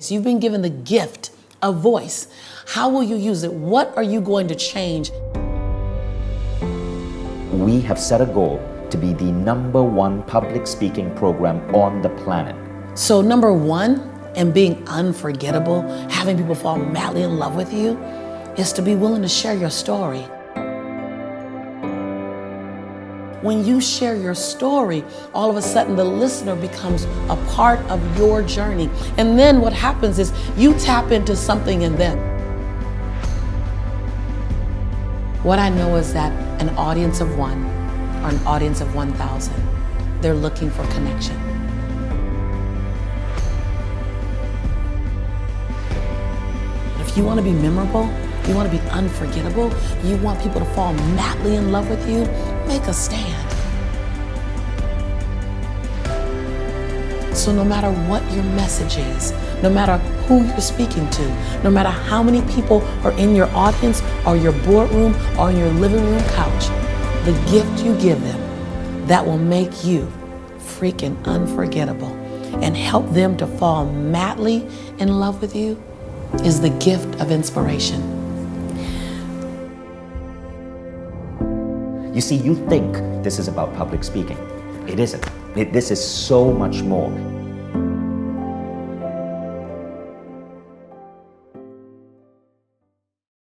So you've been given the gift of voice. How will you use it? What are you going to change? We have set a goal to be the #1 public speaking program on the planet. So number one, and being unforgettable, having people fall madly in love with you, is to be willing to share your story. When you share your story, all of a sudden the listener becomes a part of your journey. And then what happens is you tap into something in them. What I know is that an audience of one or an audience of 1,000, they're looking for connection. If you want to be memorable, you want to be unforgettable, you want people to fall madly in love with you, make a stand. So no matter what your message is, no matter who you're speaking to, no matter how many people are in your audience or your boardroom or your living room couch, the gift you give them that will make you freaking unforgettable and help them to fall madly in love with you is the gift of inspiration. You see, you think this is about public speaking. It isn't. This is so much more.